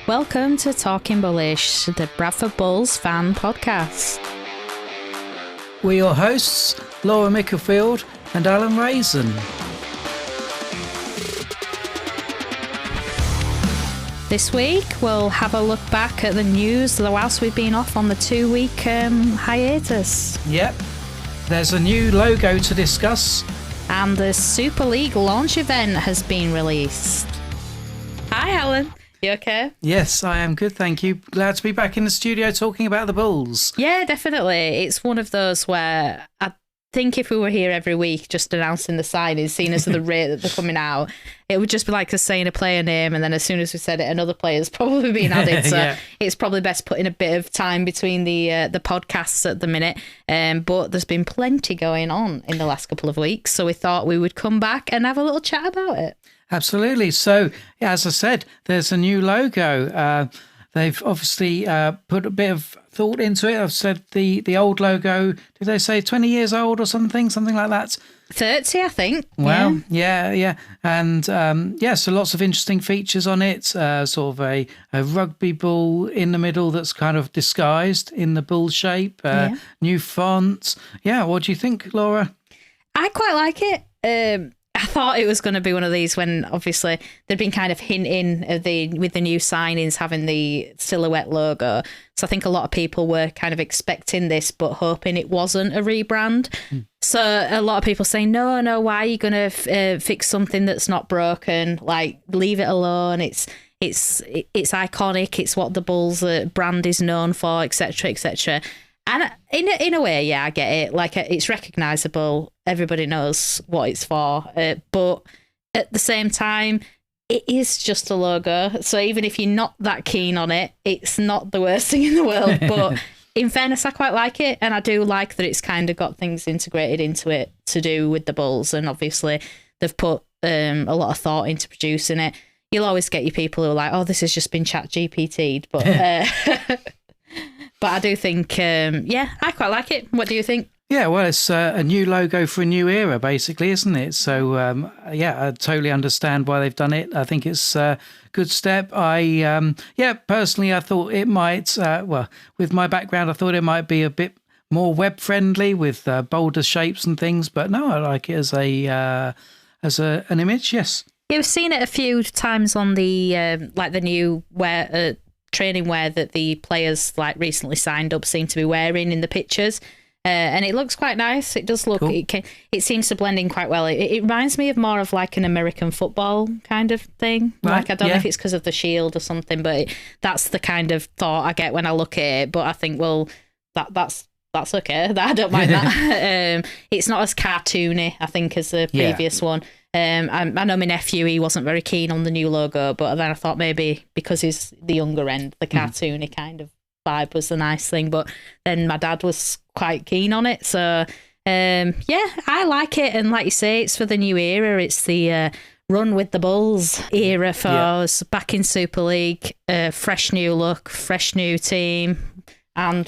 Welcome to Talking Bullish, the Bradford Bulls fan podcast. We're your hosts, Laura Mickelfield and Alan Raisin. This week, we'll have a look back at the news whilst we've been off on the 2-week hiatus. Yep, there's a new logo to discuss. And the Super League launch event has been released. Hi, Alan. You okay? Yes, I am good, thank you. Glad to be back in the studio talking about the Bulls. Yeah, definitely. It's one of those where I think if we were here every week just announcing the signings, seeing as the rate that they're coming out, it would just be like us saying a player name, and then as soon as we said it, another player's probably being added. So Yeah. It's probably best putting a bit of time between the podcasts at the minute. But there's been plenty going on in the last couple of weeks, so we thought we would come back and have a little chat about it. Absolutely. So, yeah, as I said, there's a new logo. They've obviously put a bit of thought into it. I've said the old logo, did they say 20 years old or something like that? 30, I think. Wow. Yeah. And so lots of interesting features on it. Sort of a rugby ball in the middle that's kind of disguised in the bull shape. New fonts. Yeah. What do you think, Laura? I quite like it. I thought it was going to be one of these when obviously they'd been kind of hinting of with the new signings having the silhouette logo. So I think a lot of people were kind of expecting this, but hoping it wasn't a rebrand. So a lot of people saying, no, why are you going to fix something that's not broken? Like, leave it alone. It's iconic. It's what the Bulls brand is known for, etc., etc. And in a way, yeah, I get it. Like, it's recognisable. Everybody knows what it's for. But at the same time, it is just a logo. So even if you're not that keen on it, it's not the worst thing in the world. But in fairness, I quite like it. And I do like that it's kind of got things integrated into it to do with the Bulls. And obviously, they've put a lot of thought into producing it. You'll always get your people who are like, oh, this has just been chat GPT'd. But... But I do think, I quite like it. What do you think? Yeah, well, it's a new logo for a new era, basically, isn't it? So, I totally understand why they've done it. I think it's a good step. Personally, I thought it might, with my background, I thought it might be a bit more web-friendly with bolder shapes and things. But no, I like it as an image, yes. Yeah, we've seen it a few times on the, the new training wear that the players recently signed up seem to be wearing in the pictures, and it looks quite nice. It does look cool. It seems to blend in quite well. It reminds me of more of like an American football kind of thing. Right, I don't know if it's because of the shield or something, but that's the kind of thought I get when I look at it. But I think, well, that's okay. I don't mind that. It's not as cartoony, I think, as the previous one. I know my nephew, he wasn't very keen on the new logo, but then I thought maybe because he's the younger end, the cartoony kind of vibe was the nice thing. But then my dad was quite keen on it. So, I like it. And like you say, it's for the new era. It's the run with the Bulls era for us, back in Super League, fresh new look, fresh new team. And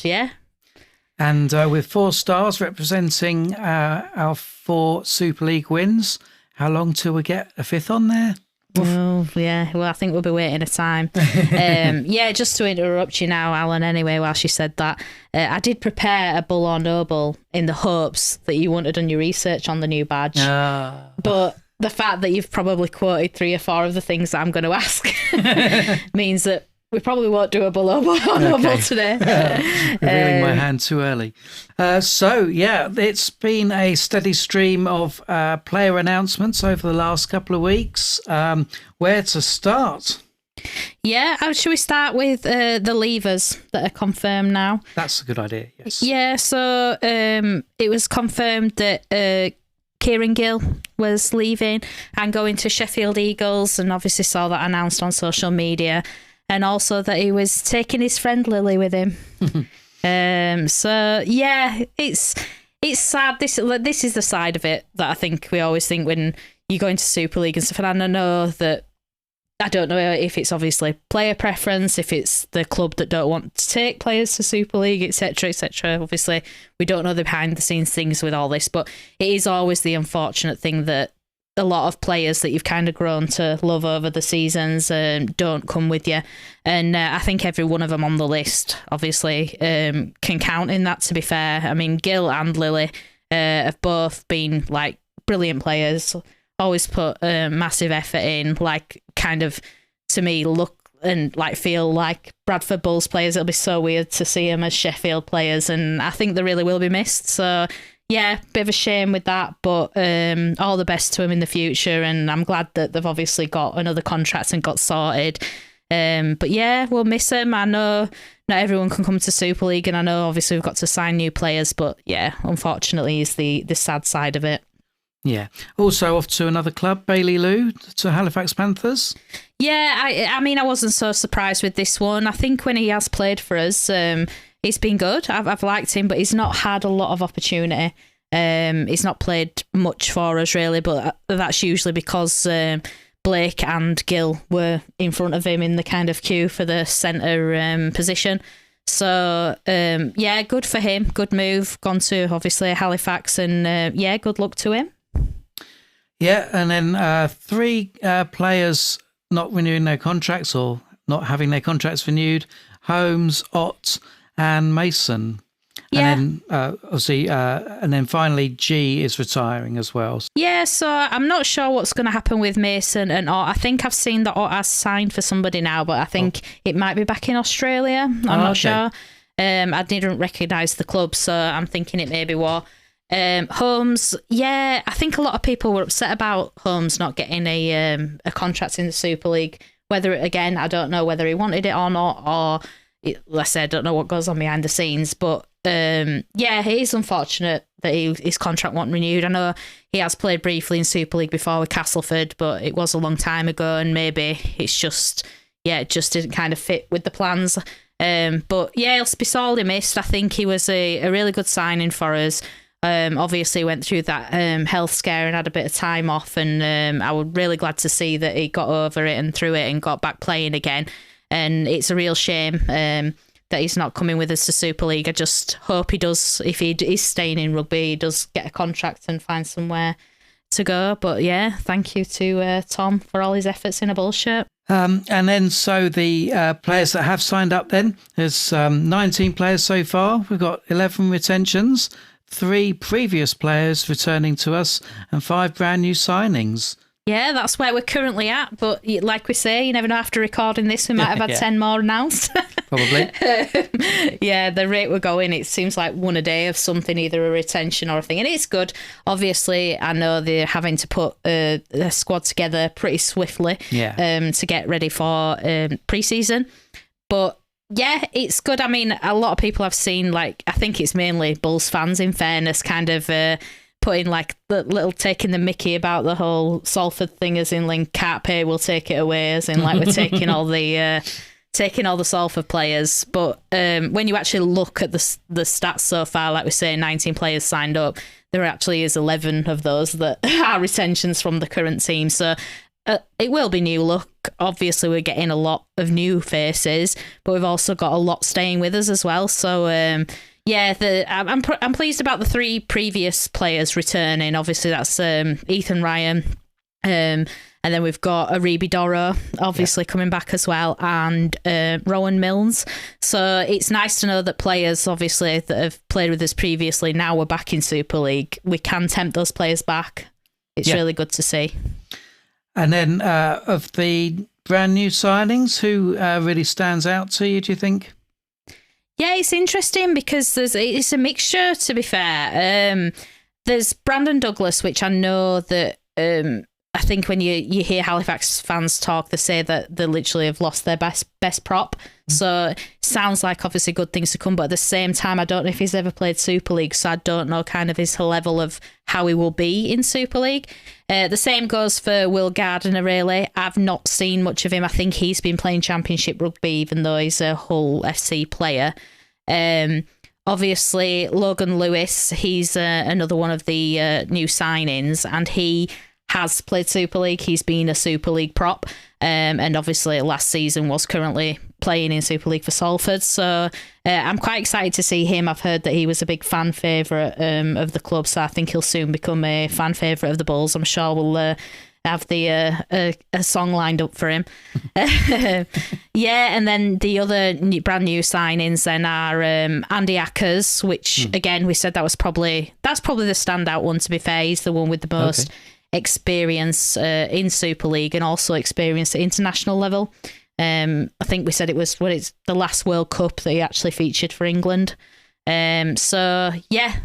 And with 4 stars representing our 4 Super League wins, how long till we get a 5th on there? Oh, yeah. Well, I think we'll be waiting a time. Just to interrupt you now, Alan, anyway, while she said that, I did prepare a Bull or No Bull in the hopes that you wanted on your research on the new badge. But the fact that you've probably quoted 3 or 4 of the things that I'm going to ask means that we probably won't do a Bull or No Bull today. Revealing my hand too early. It's been a steady stream of player announcements over the last couple of weeks. Where to start? Yeah, should we start with the leavers that are confirmed now? That's a good idea, yes. Yeah, so it was confirmed that Kieran Gill was leaving and going to Sheffield Eagles, and obviously saw that announced on social media. And also that he was taking his friend Lily with him. It's sad. This is the side of it that I think we always think when you go into Super League and stuff. And I don't know if it's obviously player preference, if it's the club that don't want to take players to Super League, etc., etc. Obviously, we don't know the behind the scenes things with all this, but it is always the unfortunate thing that a lot of players that you've kind of grown to love over the seasons don't come with you. And I think every one of them on the list, obviously, can count in that, to be fair. I mean, Gil and Lily have both been like brilliant players, always put massive effort in, like kind of, to me, look and like feel like Bradford Bulls players. It'll be so weird to see them as Sheffield players, and I think they really will be missed. So yeah, bit of a shame with that, but all the best to him in the future, and I'm glad that they've obviously got another contract and got sorted. But yeah, we'll miss him. I know not everyone can come to Super League, and I know obviously we've got to sign new players, but yeah, unfortunately is the sad side of it. Yeah. Also off to another club, Bailey Lou, to Halifax Panthers. Yeah, I mean, I wasn't so surprised with this one. I think when he has played for us, he's been good. I've liked him, but he's not had a lot of opportunity. He's not played much for us, really, but that's usually because Blake and Gil were in front of him in the kind of queue for the centre position. So, yeah, good for him. Good move. Gone to, obviously, Halifax, and yeah, good luck to him. Yeah, and then 3 players not renewing their contracts or not having their contracts renewed: Holmes, Ott, and Mason. Yeah. And then obviously, and then finally, G is retiring as well. Yeah, so I'm not sure what's going to happen with Mason and Ott. I think I've seen that Ott has signed for somebody now, but I think it might be back in Australia. I'm not sure. I didn't recognise the club, so I'm thinking it maybe was. Holmes, yeah, I think a lot of people were upset about Holmes not getting a contract in the Super League. Whether, again, I don't know whether he wanted it or not, or let's say I don't know what goes on behind the scenes, but yeah, it is unfortunate that his contract wasn't renewed. I know he has played briefly in Super League before with Castleford, but it was a long time ago, and maybe it's just, yeah, it just didn't kind of fit with the plans. But yeah, he'll be sorely missed. I think he was a really good signing for us. Obviously went through that health scare and had a bit of time off, and I was really glad to see that he got over it and through it and got back playing again. And it's a real shame that he's not coming with us to Super League. I just hope he does, if he is staying in rugby, he does get a contract and find somewhere to go. But yeah, thank you to Tom for all his efforts in a Bull shirt. And then so the players that have signed up then, there's 19 players so far. We've got 11 retentions, 3 previous players returning to us, and 5 brand new signings. Yeah, that's where we're currently at. But like we say, you never know, after recording this, we might have had 10 more announced. Probably. Yeah, the rate we're going, it seems like one a day of something, either a retention or a thing. And it's good. Obviously, I know they're having to put a squad together pretty swiftly to get ready for pre-season. But yeah, it's good. I mean, a lot of people I've seen, like, I think it's mainly Bulls fans, in fairness, kind of putting like the little taking the mickey about the whole Salford thing, as in like can't pay, we'll take it away, as in like we're taking all the Salford players. But when you actually look at the stats so far, like we say, 19 players signed up, there actually is 11 of those that are retentions from the current team. So it will be new look. Obviously, we're getting a lot of new faces, but we've also got a lot staying with us as well. So yeah, I'm pleased about the 3 previous players returning. Obviously, that's Ethan Ryan, and then we've got Aribi Doro, obviously coming back as well, and Rowan Milnes. So it's nice to know that players, obviously, that have played with us previously, now we're back in Super League. We can tempt those players back. It's really good to see. And then of the brand new signings, who really stands out to you, do you think? Yeah, it's interesting because it's a mixture, to be fair. There's Brandon Douglas, which I know that I think when you hear Halifax fans talk, they say that they literally have lost their best prop. So it sounds like obviously good things to come, but at the same time, I don't know if he's ever played Super League, so I don't know kind of his level of how he will be in Super League. The same goes for Will Gardiner, really. I've not seen much of him. I think he's been playing Championship Rugby, even though he's a Hull FC player. Obviously, Logan Lewis, he's another one of the new signings, and he has played Super League. He's been a Super League prop, and obviously last season was currently playing in Super League for Salford. So I'm quite excited to see him. I've heard that he was a big fan favourite of the club, so I think he'll soon become a fan favourite of the Bulls. I'm sure we'll have the a song lined up for him. Yeah, and then the other brand new signings then are Andy Ackers, which again we said that's probably the standout one. To be fair, he's the one with the most experience in Super League and also experience at international level. I think we said it's the last World Cup that he actually featured for England. So yeah,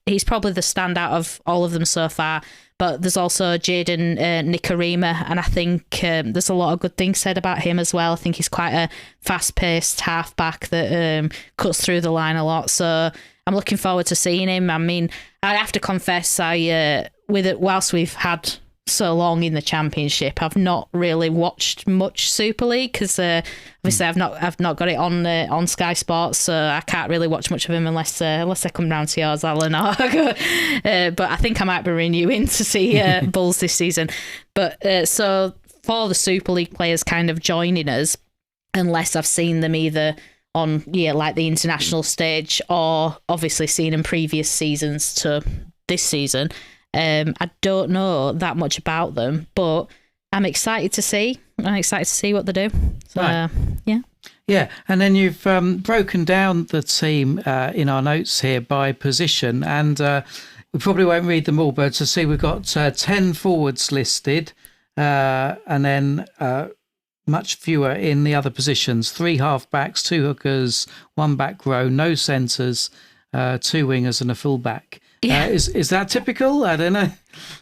he's probably the standout of all of them so far. But there's also Jaden Nikarima, and I think there's a lot of good things said about him as well. I think he's quite a fast-paced halfback that cuts through the line a lot. So I'm looking forward to seeing him. I mean, I have to confess, whilst we've had so long in the Championship, I've not really watched much Super League because obviously I've not got it on Sky Sports, so I can't really watch much of him unless I come round to yours, Alan. But I think I might be renewing to see Bulls this season. But so for the Super League players kind of joining us, unless I've seen them either on like the international stage or obviously seen in previous seasons to this season. I don't know that much about them, but I'm excited to see. What they do. So, right. Yeah. Yeah, and then you've broken down the team in our notes here by position, and we probably won't read them all, but to see we've got 10 forwards listed, and then much fewer in the other positions. 3 half-backs, 2 hookers, 1 back row, no centres, 2 wingers and a full-back. Yeah. Is that typical? I don't know.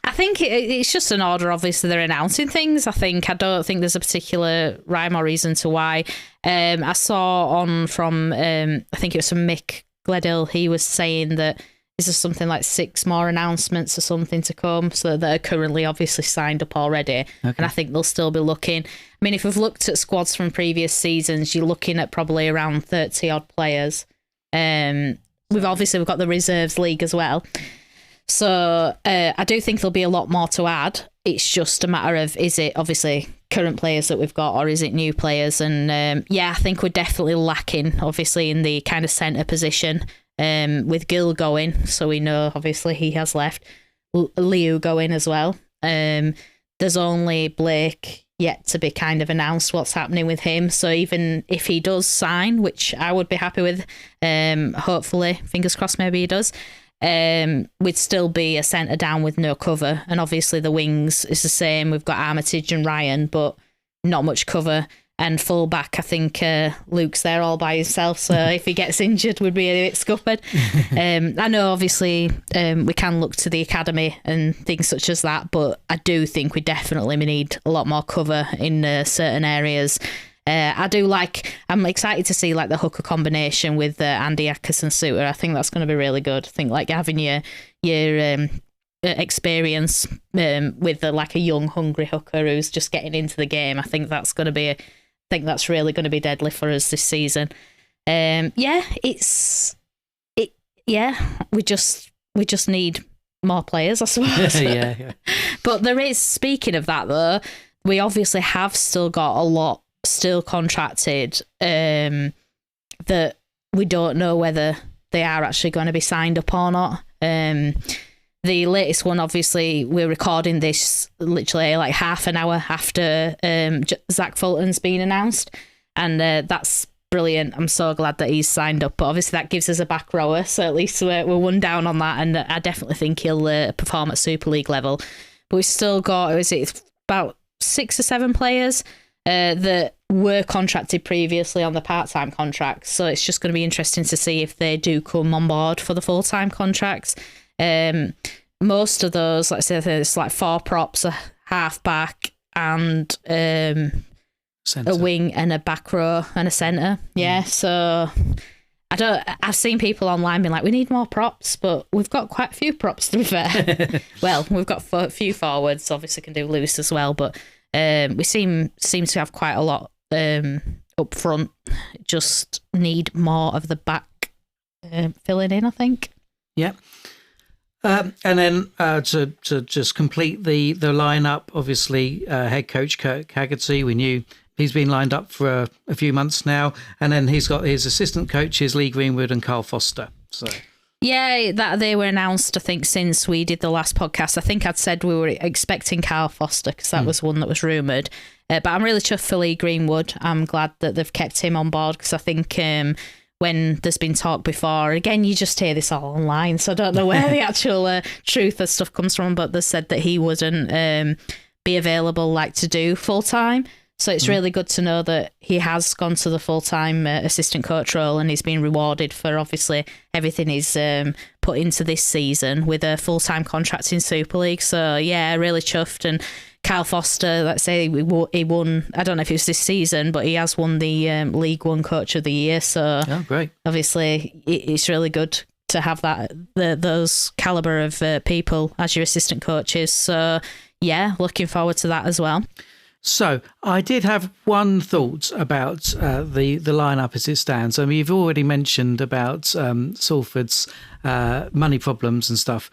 I think it's just an order. Obviously, they're announcing things. I don't think there's a particular rhyme or reason to why. I saw from I think it was from Mick Gledhill. He was saying that is there something like 6 more announcements or something to come, so that are currently obviously signed up already. Okay. And I think they'll still be looking. I mean, if we've looked at squads from previous seasons, you're looking at probably around 30 odd players. We've got the reserves league as well. So I do think there'll be a lot more to add. It's just a matter of, is it obviously current players that we've got or is it new players? And I think we're definitely lacking, obviously, in the kind of centre position with Gill going. So we know, obviously, he has left. Liu going as well. There's only Blake yet to be kind of announced what's happening with him. So even if he does sign, which I would be happy with, hopefully, fingers crossed, maybe he does, we'd still be a centre down with no cover. And obviously the wings is the same. We've got Armitage and Ryan, but not much cover. And full back, I think Luke's there all by himself. So if he gets injured, we'd be a bit scuppered. I know, obviously, we can look to the academy and things such as that, but I do think we definitely need a lot more cover in certain areas. I'm excited to see like the hooker combination with Andy Ackers and Suter. I think that's going to be really good. I think like having your experience with like a young, hungry hooker who's just getting into the game. I think that's going to be that's really going to be deadly for us this season. We just need more players, I suppose. yeah. But there is, speaking of that though, we obviously have still got a lot still contracted that we don't know whether they are actually going to be signed up or not. The latest one, obviously, we're recording this literally like half an hour after Zach Fulton's been announced. And that's brilliant. I'm so glad that he's signed up. But obviously that gives us a back rower. So at least we're one down on that. And I definitely think he'll perform at Super League level. But we've still got, about 6 or 7 players that were contracted previously on the part-time contracts. So it's just going to be interesting to see if they do come on board for the full-time contracts. Most of those, let's say there's like 4 props, a half-back and a wing and a back row and a centre. Yeah, so I've seen people online being like, we need more props, but we've got quite a few props, to be fair. Well, we've got a few forwards, obviously can do loose as well, but we seem to have quite a lot up front. Just need more of the back filling in, I think. Yeah. And then to just complete the lineup, obviously head coach Kirk Haggerty, we knew he's been lined up for a few months now, and then he's got his assistant coaches Lee Greenwood and Carl Foster. So. Yeah, that they were announced, I think, since we did the last podcast. I think I'd said we were expecting Carl Foster because that was one that was rumoured. But I'm really chuffed for Lee Greenwood. I'm glad that they've kept him on board because I think when there's been talk before, again, you just hear this all online, so I don't know where the actual truth of stuff comes from, but they said that he wouldn't be available to do full-time. So it's really good to know that he has gone to the full-time assistant coach role and he's been rewarded for obviously everything he's put into this season with a full-time contract in Super League. So yeah, really chuffed. And Kyle Foster, let's say he won, I don't know if it was this season, but he has won the League One Coach of the Year. So great. Obviously it's really good to have those calibre of people as your assistant coaches. So yeah, looking forward to that as well. So I did have one thought about the lineup as it stands. I mean, you've already mentioned about Salford's money problems and stuff.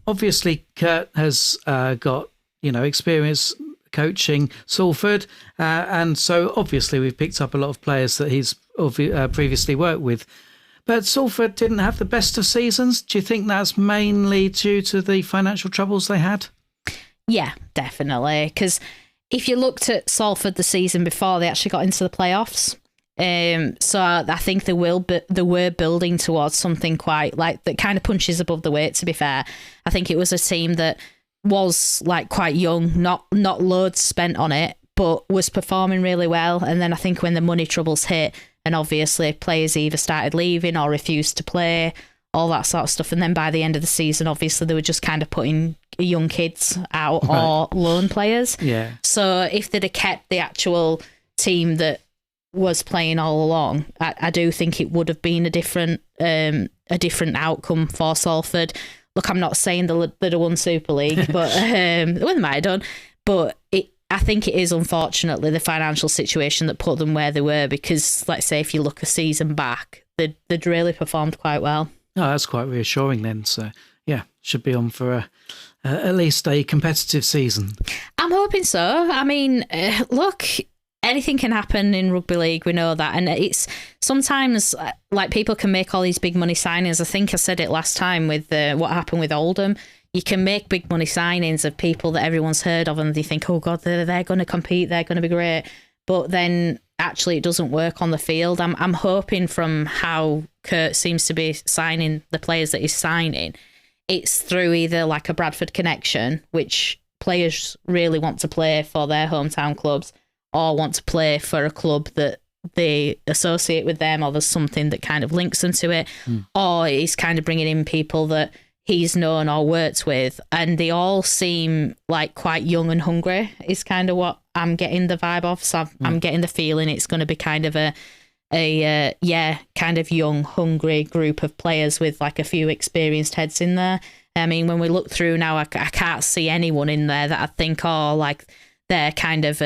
Obviously, Kurt has got experience coaching Salford, and so obviously we've picked up a lot of players that he's previously worked with. But Salford didn't have the best of seasons. Do you think that's mainly due to the financial troubles they had? Yeah, definitely, because if you looked at Salford the season before, they actually got into the playoffs. So I think they were building towards something quite that kind of punches above the weight, to be fair. I think it was a team that was quite young, not loads spent on it, but was performing really well. And then I think when the money troubles hit, and obviously players either started leaving or refused to play, all that sort of stuff. And then by the end of the season, obviously they were just kind of putting young kids out or loan players. Yeah. So if they'd have kept the actual team that was playing all along, I do think it would have been a different outcome for Salford. Look, I'm not saying they'd have won Super League, but they might have done. But I think it is unfortunately the financial situation that put them where they were, because let's say if you look a season back, they'd really performed quite well. Oh, that's quite reassuring then. So, yeah, should be on for at least a competitive season. I'm hoping so. I mean, look, anything can happen in rugby league. We know that. And it's sometimes people can make all these big money signings. I think I said it last time with what happened with Oldham. You can make big money signings of people that everyone's heard of and they think, oh, God, they're going to compete. They're going to be great. But then actually it doesn't work on the field. I'm hoping from how Kurt seems to be signing the players that he's signing, it's through either a Bradford connection, which players really want to play for their hometown clubs or want to play for a club that they associate with them, or there's something that kind of links them to it, or he's kind of bringing in people that he's known or worked with, and they all seem quite young and hungry is kind of what I'm getting the vibe of. So I'm getting the feeling it's going to be kind of a kind of young, hungry group of players with a few experienced heads in there. I mean, when we look through now, I can't see anyone in there that I think, they're kind of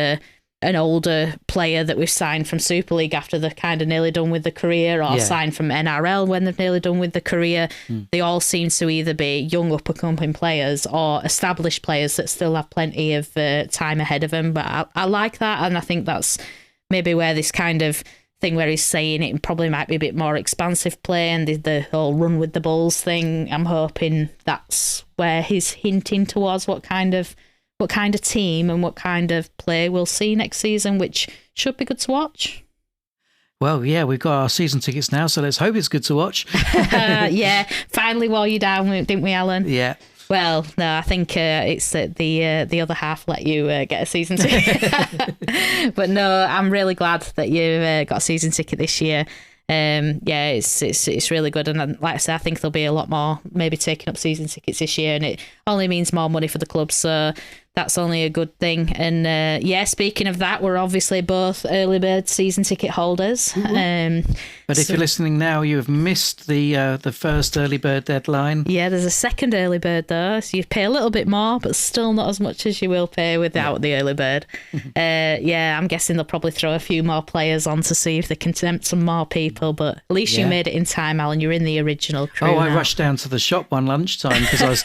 an older player that we've signed from Super League after they're kind of nearly done with the career, or signed from NRL when they've nearly done with the career. They all seem to either be young up-and-coming players or established players that still have plenty of time ahead of them. But I like that, and I think that's maybe where this kind of thing where he's saying it probably might be a bit more expansive play, and the whole run with the Bulls thing, I'm hoping that's where he's hinting towards what kind of team and what kind of play we'll see next season, which should be good to watch. Well, yeah, we've got our season tickets now, so let's hope it's good to watch. Yeah, finally wore you down, didn't we, Alan? Yeah. Well, no, I think it's that the other half let you get a season ticket. But no, I'm really glad that you got a season ticket this year. Yeah, it's really good, and like I said, I think there'll be a lot more maybe taking up season tickets this year, and it only means more money for the club. So that's only a good thing. And speaking of that, we're obviously both early bird season ticket holders. But if you're listening now, you have missed the first early bird deadline. Yeah, there's a second early bird though, so you pay a little bit more, but still not as much as you will pay without the early bird. I'm guessing they'll probably throw a few more players on to see if they can tempt some more people, but at least you made it in time, Alan. You're in the original crew. I rushed down to the shop one lunchtime because I was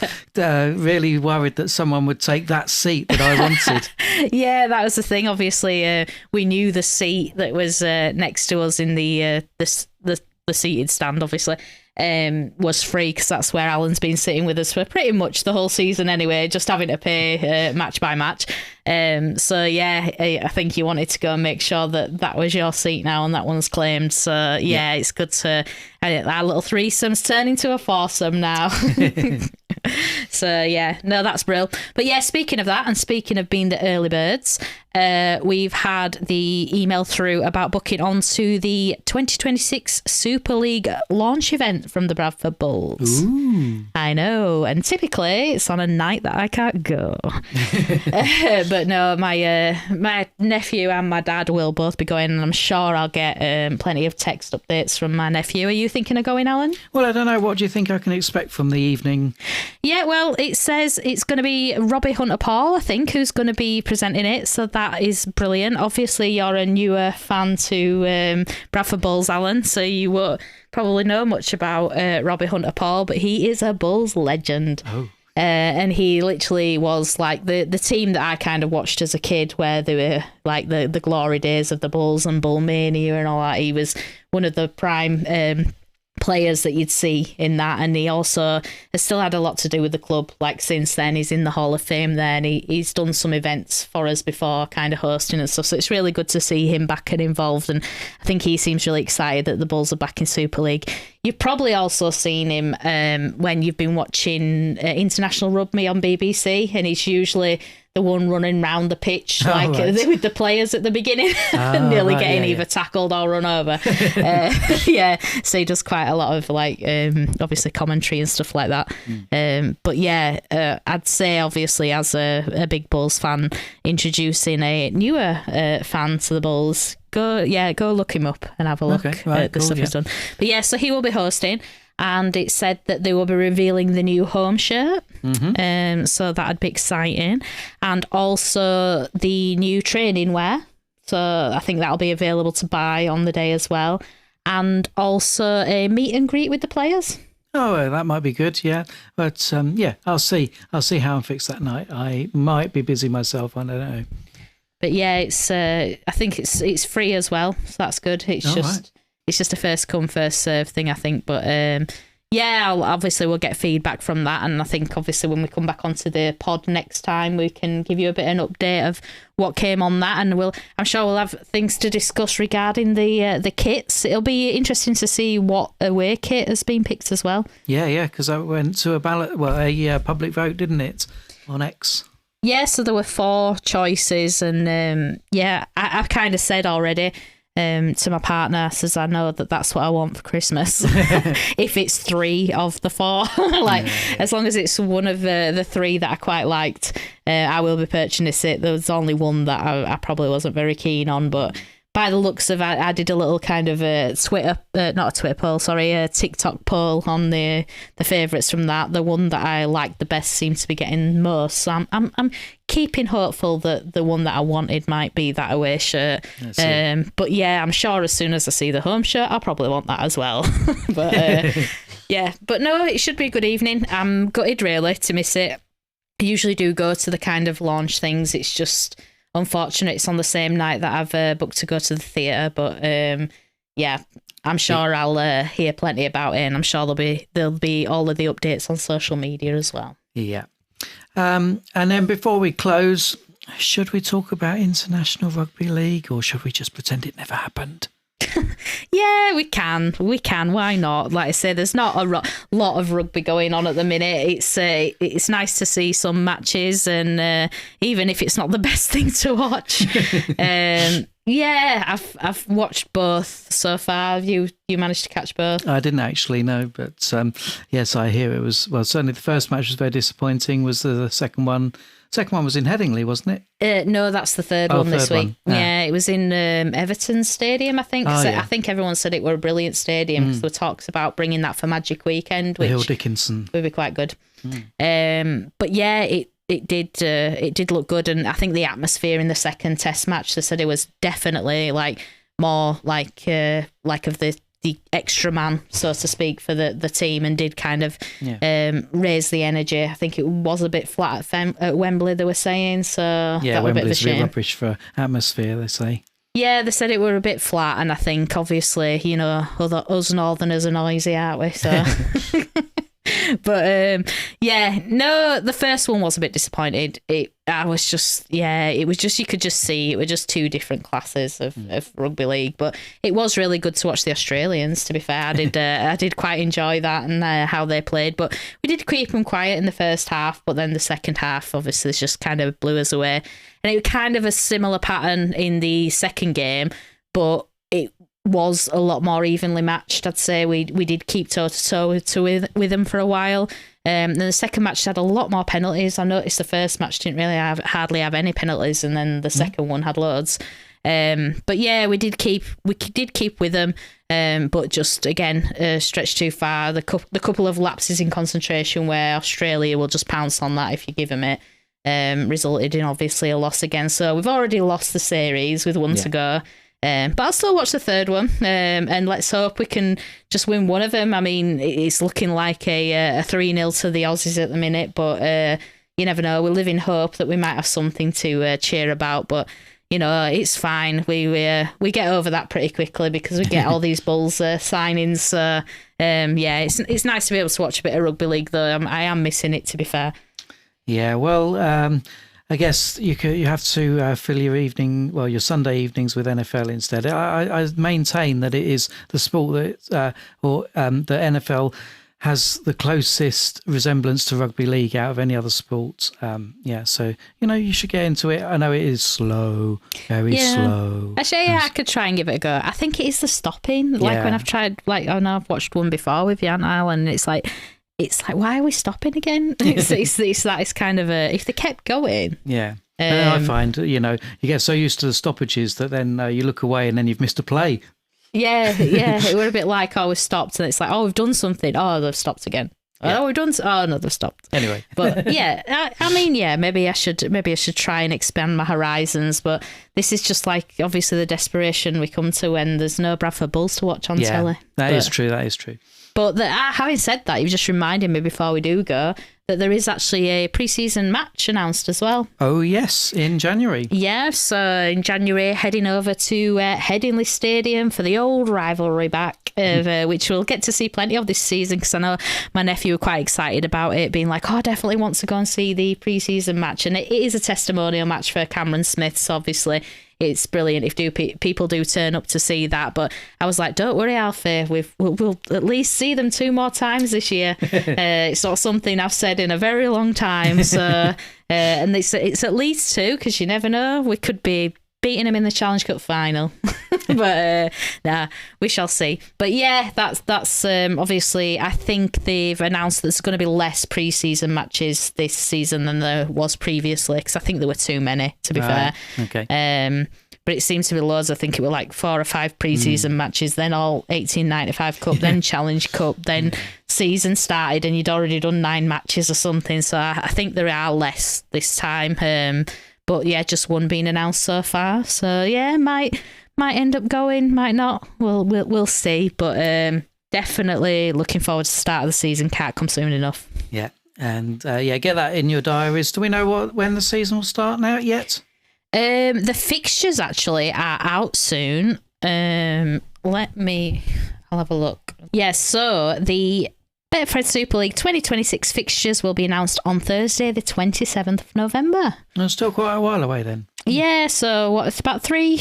really worried that someone would take that seat that I wanted. Yeah, that was the thing. Obviously, we knew the seat that was next to us in the seated stand, obviously, was free because that's where Alan's been sitting with us for pretty much the whole season anyway, just having to pay match by match. I think you wanted to go and make sure that was your seat now and that one's claimed. So it's good to our little threesome's turn into a foursome now. So that's brilliant. But speaking of that, and speaking of being the early birds, we've had the email through about booking onto the 2026 Super League launch event from the Bradford Bulls. Ooh. I know, and typically it's on a night that I can't go. But no, my nephew and my dad will both be going, and I'm sure I'll get plenty of text updates from my nephew. Are you thinking of going, Alan? Well, I don't know. What do you think I can expect from the evening? Yeah, well, it says it's going to be Robbie Hunter-Paul, I think, who's going to be presenting it. So that is brilliant. Obviously, you're a newer fan to Bradford Bulls, Alan, so you won't probably know much about Robbie Hunter-Paul, but he is a Bulls legend. Oh. And he literally was like the team that I kind of watched as a kid, where they were like the glory days of the Bulls and Bullmania and all that. He was one of the prime players that you'd see in that, and he also has still had a lot to do with the club. Like since then, he's in the Hall of Fame there, and he's done some events for us before, kind of hosting and stuff. So it's really good to see him back and involved, and I think he seems really excited that the Bulls are back in Super League. You've probably also seen him when you've been watching international rugby on BBC, and he's usually the one running round the pitch with the players at the beginning, nearly getting either tackled or run over. So he does quite a lot of obviously commentary and stuff like that. I'd say obviously as a big Bulls fan, introducing a newer fan to the Bulls, go look him up and have a look at the stuff he's done. But so he will be hosting. And it said that they will be revealing the new home shirt. Mm-hmm. So that'd be exciting. And also the new training wear. So I think that'll be available to buy on the day as well. And also a meet and greet with the players. Oh, that might be good, yeah. But I'll see how I'm fixed that night. I might be busy myself, I don't know. But it's I think it's free as well, so that's good. It's just a first come, first serve thing, I think. But obviously we'll get feedback from that. And I think obviously when we come back onto the pod next time, we can give you a bit of an update of what came on that. And I'm sure we'll have things to discuss regarding the kits. It'll be interesting to see what away kit has been picked as well. Yeah, because I went to a public vote, didn't it, on X? Yeah, so there were 4 choices. And I've kind of said already, to my partner, says I know that's what I want for Christmas. If it's 3 of the 4, as long as it's one of the 3 that I quite liked, I will be purchasing it. There was only one that I probably wasn't very keen on, but by the looks of it, I did a little kind of a TikTok poll on the favourites from that. The one that I liked the best seemed to be getting most. So I'm keeping hopeful that the one that I wanted might be that away shirt. But I'm sure as soon as I see the home shirt, I'll probably want that as well. But no, it should be a good evening. I'm gutted really to miss it. I usually do go to the kind of launch things. It's just unfortunate it's on the same night that I've booked to go to the theatre, but I'm sure I'll hear plenty about it, and I'm sure there'll be all of the updates on social media as well. Yeah. And then before we close, should we talk about International Rugby League, or should we just pretend it never happened? Yeah, we can. Why not? Like I say, there's not a lot of rugby going on at the minute. It's nice to see some matches, and even if it's not the best thing to watch, Yeah, I've watched both so far. Have you managed to catch both? I didn't actually know, but yes, I hear it was, well, certainly the first match was very disappointing. Was the second one? Second one was in Headingley, wasn't it? No, that's the third one this third week. one. Yeah, it was in Everton Stadium, I think. Oh, So yeah. I think everyone said it were a brilliant stadium because there were talks about bringing that for Magic Weekend, The Hill which Dickinson. would be quite good. But yeah, it did look good, and I think the atmosphere in the second Test match, they said it was definitely like more like of the extra man, so to speak, for the team, and did kind of raise the energy. I think it was a bit flat at Wembley, they were saying, so Yeah, that was a bit of a Wembley's a bit shame. rubbish for atmosphere, they say. Yeah, they said it were a bit flat, and I think obviously, us Northerners are noisy, aren't we? So, but the first one was a bit disappointed. It was just you could just see it were just two different classes of rugby league. But it was really good to watch the Australians. To be fair, I did quite enjoy that and how they played. But we did keep them quiet in the first half, but then the second half obviously just kind of blew us away. And it was kind of a similar pattern in the second game, but it was a lot more evenly matched. I'd say we did keep toe-to-toe with them for a while. Then the second match had a lot more penalties. I noticed the first match didn't really hardly have any penalties, and then the second one had loads. But yeah, we did keep with them, but just again stretched too far. The couple of lapses in concentration where Australia will just pounce on that if you give them it. Resulted in obviously a loss again. So we've already lost the series with one to go. But I'll still watch the third one, and let's hope we can just win one of them. I mean, it's looking like a 3-0 to the Aussies at the minute, but you never know. We live in hope that we might have something to cheer about, but it's fine. We get over that pretty quickly because we get all these Bulls signings. So it's nice to be able to watch a bit of rugby league, though. I am missing it, to be fair. Yeah, well, I guess you have to fill your your Sunday evenings with NFL instead. I maintain that it is the sport that, the NFL has the closest resemblance to rugby league out of any other sport. So you should get into it. I know it is slow, very slow. Actually, I could try and give it a go. I think it is the stopping. Like when I've tried, I know I've watched one before with Jan Al, and it's like, why are we stopping again? It's kind of if they kept going. Yeah. And I find, you get so used to the stoppages that then you look away and then you've missed a play. Yeah. It were a bit like, we've stopped, and it's like, we've done something. They've stopped again. Yeah. We've done. No, they've stopped. Anyway. But yeah, I mean, maybe I should try and expand my horizons. But this is just like, obviously, the desperation we come to when there's no Bradford Bulls to watch on telly. That is true. But having said that, you've just reminded me before we do go that there is actually a pre-season match announced as well. Oh, yes, in January. Yeah, so in January, heading over to Headingley Stadium for the old rivalry back, which we'll get to see plenty of this season, because I know my nephew were quite excited about it, being like, I definitely want to go and see the pre-season match. And it is a testimonial match for Cameron Smiths, obviously. It's brilliant if people do turn up to see that. But I was like, don't worry, Alfie, we'll at least see them 2 more times this year. It's not something I've said in a very long time. So, and it's at least 2, because you never know. We could be beating them in the Challenge Cup final. But we shall see. But yeah, that's obviously, I think they've announced there's going to be less pre-season matches this season than there was previously, because I think there were too many, to be fair. Okay. But it seems to be loads. I think it were like 4 or 5 pre-season matches, then all 1895 Cup, then Challenge Cup, then season started and you'd already done 9 matches or something. So I think there are less this time. But yeah, just one being announced so far. So yeah, might end up going, might not. We'll see. But definitely looking forward to the start of the season. Can't come soon enough. Yeah, and get that in your diaries. Do we know when the season will start now yet? The fixtures actually are out soon. I'll have a look. Yeah, so the Betfred Super League 2026 fixtures will be announced on Thursday, the 27th of November. It's still quite a while away then. Yeah, so it's about 3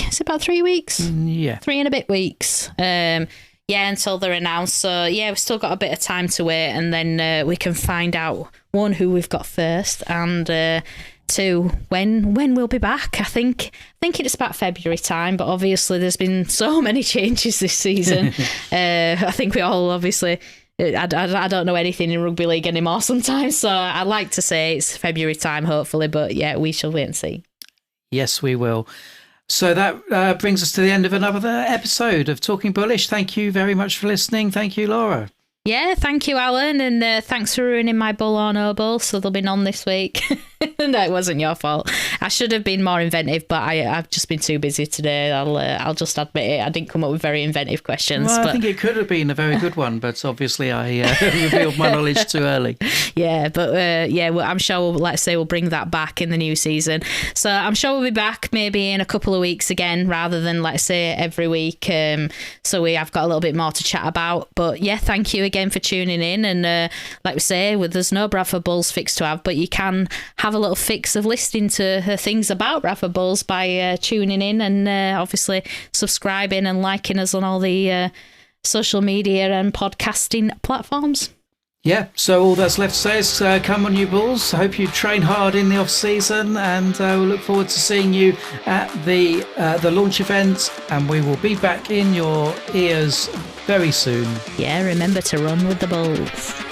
weeks? Yeah. 3 and a bit weeks. Until they're announced. So yeah, we've still got a bit of time to wait, and then we can find out who we've got first, and to when we'll be back. I think it's about February time, but obviously there's been so many changes this season. I think we all obviously. I don't know anything in rugby league anymore sometimes, so I like to say it's February time, hopefully, but yeah, we shall wait and see. Yes, we will. So that brings us to the end of another episode of Talking Bullish. Thank you very much for listening. Thank you, Laura. Yeah, thank you, Alan, and thanks for ruining my bull or no bull, so there'll be none this week. No, it wasn't your fault. I should have been more inventive, but I've just been too busy today. I'll just admit it. I didn't come up with very inventive questions. Well, I think it could have been a very good one, but obviously I revealed my knowledge too early. Yeah, but well, I'm sure we'll bring that back in the new season. So I'm sure we'll be back maybe in a couple of weeks again, rather than let's say every week. So we have got a little bit more to chat about. But yeah, thank you again for tuning in. And like we say, there's no Bradford Bulls fix to have, but you can have a little fix of listening to things about Bradford Bulls by tuning in and obviously subscribing and liking us on all the social media and podcasting platforms. Yeah, so all that's left to say is come on, you Bulls. I hope you train hard in the off-season, and we'll look forward to seeing you at the launch event, and we will be back in your ears very soon. Yeah, remember to run with the Bulls.